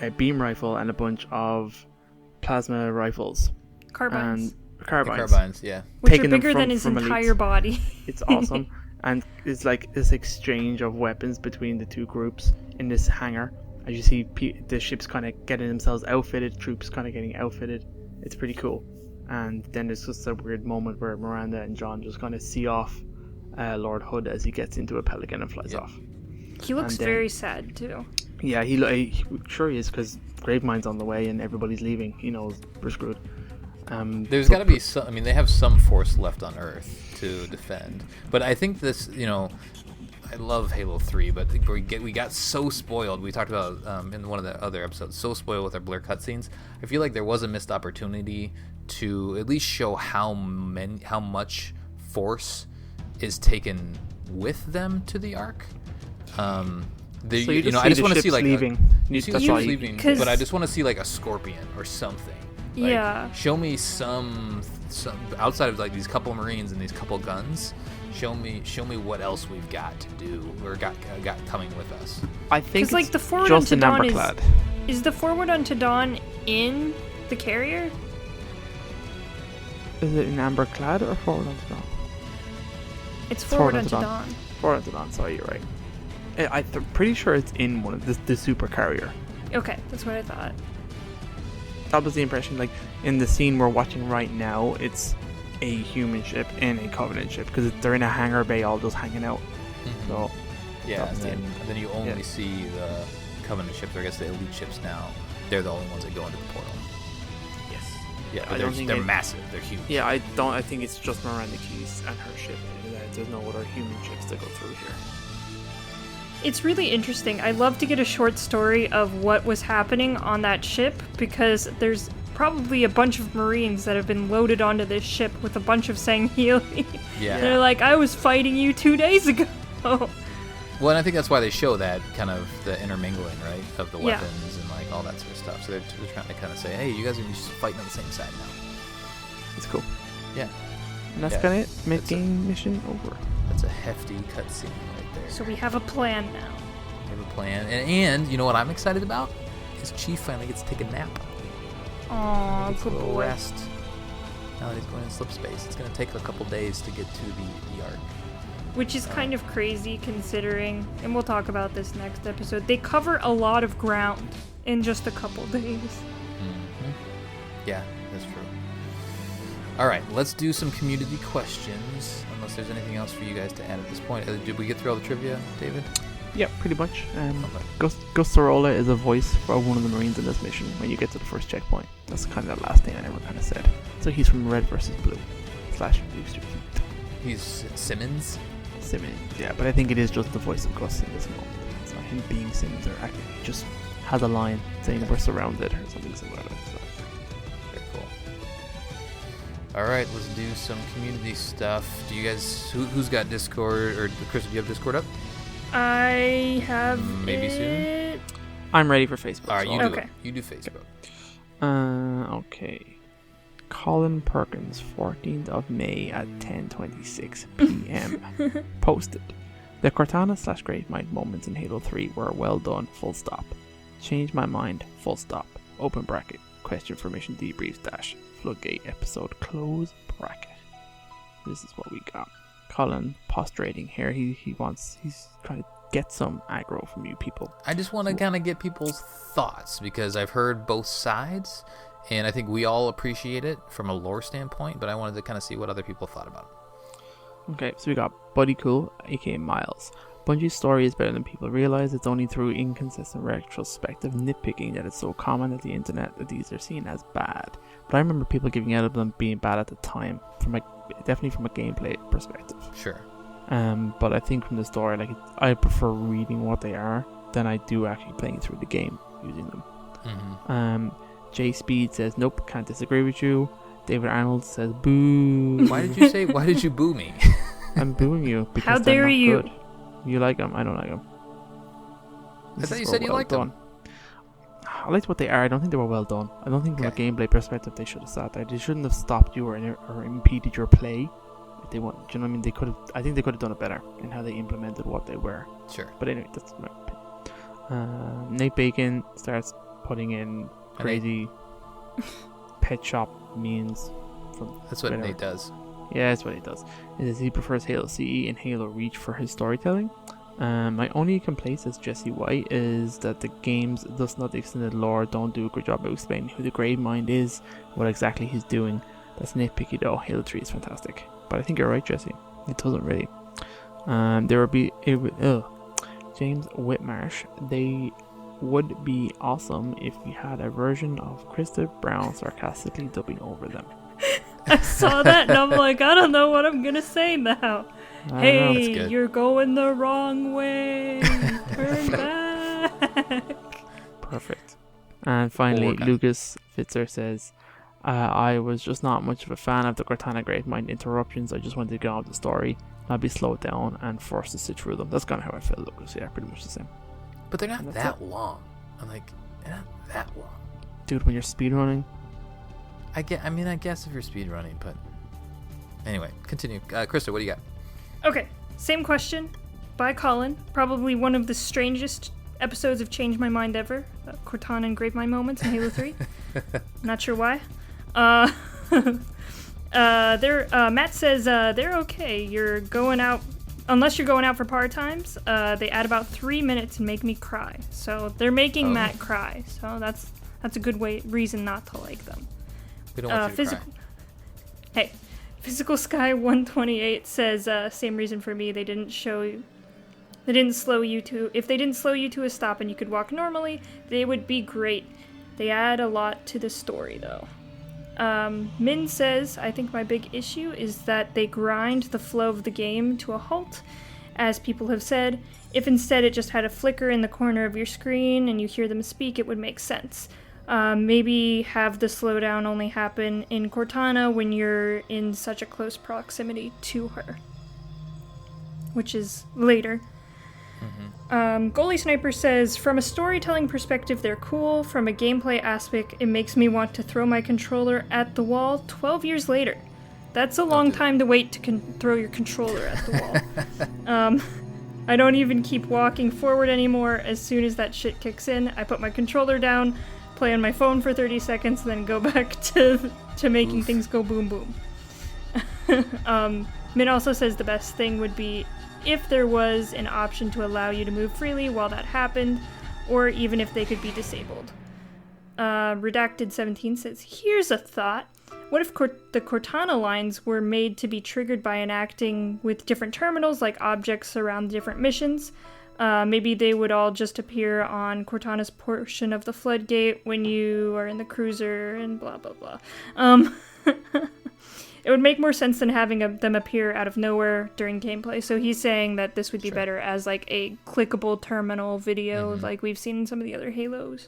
a beam rifle and a bunch of plasma rifles. Carbines. Carbines, yeah. Which are bigger than his entire body. It's awesome. And it's like this exchange of weapons between the two groups in this hangar. As you see the ships kind of getting themselves outfitted, troops kind of getting outfitted. It's pretty cool. And then there's just a weird moment where Miranda and John just kind of see off Lord Hood as he gets into a Pelican and flies off. He looks very sad too. Yeah, he sure he is, because Gravemine's on the way and everybody's leaving. He knows we're screwed. There's got to be some. I mean, they have some force left on Earth to defend, but I think this. I love Halo 3, but we got so spoiled. We talked about in one of the other episodes, so spoiled with our blur cutscenes. I feel like there was a missed opportunity to at least show how much force is taken with them to the Ark. I just want to see like leaving. You see the ships leaving, but I just want to see like a Scorpion or something. Like, show me some outside of like these couple Marines and these couple guns. Show me what else we've got to do or got coming with us. I think it's like the forward just onto an Dawn Amberclad. Is the forward onto Dawn in the carrier? Is it an Amberclad or forward onto Dawn? It's forward onto Dawn. Forward onto Dawn. Sorry, you're right. I'm pretty sure it's in one of the super carrier. Okay, that's what I thought. That was the impression. Like in the scene we're watching right now, it's a human ship and a Covenant ship because they're in a hangar bay, all just hanging out. Mm-hmm. So and then you only see the Covenant ships, or I guess the elite ships now. They're the only ones that go into the portal. Yes. Yeah, but they're massive. They're huge. Yeah, I think it's just Miranda Keyes and her ship. There's no other human ships that go through here. It's really interesting. I'd love to get a short story of what was happening on that ship, because there's probably a bunch of Marines that have been loaded onto this ship with a bunch of Sangheili. Yeah. They're like, I was fighting you 2 days ago. Well, and I think that's why they show that kind of the intermingling, right, of the weapons and like all that sort of stuff. So they're trying to kind of say, hey, you guys are just fighting on the same side now. It's cool. Yeah. And that's kind of it. Game mission over. That's a hefty cutscene right there. So we have a plan now. We have a plan. And you know what I'm excited about? Is Chief finally gets to take a nap. Aww, good boy. boy. Rest. Now that he's going in slip space, it's going to take a couple days to get to the Ark. Which is kind of crazy considering, and we'll talk about this next episode, they cover a lot of ground in just a couple days. Mm-hmm. Yeah, that's true. All right, let's do some community questions, unless there's anything else for you guys to add at this point. Did we get through all the trivia, David? Yeah, pretty much. Gus Sorolla is a voice for one of the Marines in this mission when you get to the first checkpoint. That's kind of the last thing I ever kind of said. So he's from Red vs. Blue / Blue Street. He's Simmons? Simmons, yeah, but I think it is just the voice of Gus in this moment. It's not him being Simmons, or actually he just has a line saying we're surrounded or something similar to that. So. Very cool. Alright, let's do some community stuff. Do you guys, who's got Discord, or Chris, do you have Discord up? I have maybe it. soon. I'm ready for Facebook. Alright, so. do it. You do Facebook. Okay. Colin Perkins, 14th of May at 10:26 p.m. Posted. The Cortana / Gravemind moments in Halo 3 were well done, full stop. Change my mind, full stop. Open bracket. Question for mission debrief / Floodgate episode, close bracket. this is what we got. Colin prostrating here. He's trying to get some aggro from you people. I just want to kind of get people's thoughts because I've heard both sides, and I think we all appreciate it from a lore standpoint, but I wanted to kind of see what other people thought about it. Okay, so we got Buddy Cool, aka Miles. Bungie's story is better than people realize. It's only through inconsistent retrospective nitpicking that it's so common at the internet that these are seen as bad. But I remember people giving out of them being bad at the time, definitely from a gameplay perspective. Sure. But I think from the story, I prefer reading what they are than I do actually playing through the game using them. Mm-hmm. Jay Speed says, nope, can't disagree with you. David Arnold says, boo. Why did you boo me? I'm booing you because How dare you? Good. You like them, I don't like them. I thought you said you liked them. I liked what they are. I don't think they were well done. I don't think from a gameplay perspective they should have sat there. They shouldn't have stopped you or impeded your play. If they want, do you know what I mean? I think they could have done it better in how they implemented what they were. Sure. But anyway, that's my opinion. Nate Bacon starts putting in crazy pet shop memes. That's what Nate does. Yeah, that's what he does. It is he prefers Halo CE and Halo Reach for his storytelling. My only complaint, says Jesse White, is that the games, thus not the extended lore, don't do a good job of explaining who the Gravemind is, what exactly he's doing. That's nitpicky though. Halo 3 is fantastic. But I think you're right, Jesse. It doesn't really. James Whitmarsh. They would be awesome if we had a version of KRYSTA Brown sarcastically dubbing over them. I saw that and I'm like, I don't know what I'm gonna say now. Hey, you're going the wrong way. Turn back. Perfect. And finally, Lucas Fitzer says, I was just not much of a fan of the Cortana Gravemind interruptions. I just wanted to get on with the story, not be slowed down and forced to sit through them. That's kind of how I feel, Lucas. Yeah, pretty much the same. But they're not that long. I'm like, they're not that long. Dude, when you're speedrunning. I guess if you're speedrunning, but anyway, continue. KRYSTA, what do you got? Okay, same question by Colin. Probably one of the strangest episodes of Change My Mind ever. Cortana and Gravemind moments in Halo 3. Not sure why. Matt says they're okay. You're going out, unless you're going out for part times. They add about 3 minutes and make me cry. So they're making Matt cry. So that's a good reason not to like them. We don't want you to cry. Hey, Physical Sky 128 says same reason for me. They didn't slow you to. If they didn't slow you to a stop and you could walk normally, they would be great. They add a lot to the story though. Min says, I think my big issue is that they grind the flow of the game to a halt. As people have said, if instead it just had a flicker in the corner of your screen and you hear them speak, it would make sense. Maybe have the slowdown only happen in Cortana when you're in such a close proximity to her, which is later. Goalie Sniper says, from a storytelling perspective, they're cool. From a gameplay aspect, it makes me want to throw my controller at the wall 12 years later. That's a long time to wait to throw your controller at the wall. I don't even keep walking forward anymore. As soon as that shit kicks in, I put my controller down, play on my phone for 30 seconds, then go back to making things go boom boom. Min also says the best thing would be if there was an option to allow you to move freely while that happened, or even if they could be disabled. Redacted 17 says, here's a thought. What if the Cortana lines were made to be triggered by interacting with different terminals, like objects around different missions? Maybe they would all just appear on Cortana's portion of the Floodgate when you are in the cruiser and blah, blah, blah. It would make more sense than having them appear out of nowhere during gameplay. So he's saying that this would be better as like a clickable terminal video like we've seen in some of the other Halos.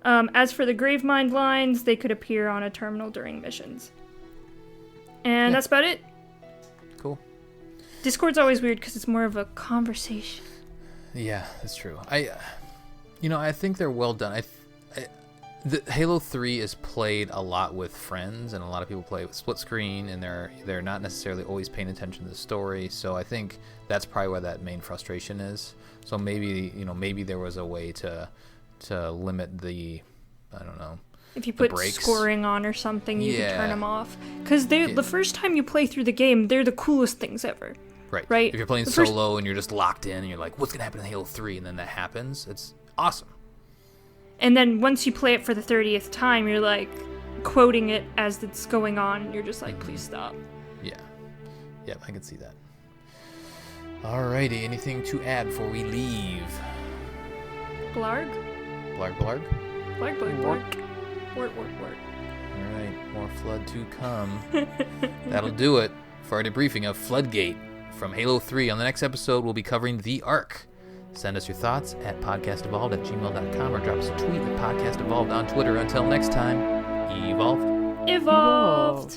As for the Gravemind lines, they could appear on a terminal during missions. And that's about it. Cool. Discord's always weird because it's more of a conversation. Yeah, that's true. I think they're well done. The Halo 3 is played a lot with friends, and a lot of people play with split screen, and they're not necessarily always paying attention to the story. So I think that's probably where that main frustration is. So maybe there was a way to limit the, I don't know, If you put brakes. scoring on or something, you Yeah. can turn them off. Because the first time you play through the game, they're the coolest things ever. Right? If you're playing The first- solo and you're just locked in and you're like, what's going to happen in Halo 3? And then that happens. It's awesome. And then once you play it for the 30th time, you're like quoting it as it's going on. And you're just like, please stop. Yeah. Yep, I can see that. Alrighty, anything to add before we leave? Blarg? Blarg, blarg? Blarg, blarg, blarg. Wort, wort, wort. Alright, more Flood to come. That'll do it for our debriefing of Floodgate from Halo 3. On the next episode, we'll be covering the Ark. Send us your thoughts at podcastevolved@gmail.com or drop us a tweet at podcastevolved on Twitter. Until next time, evolved. Evolved.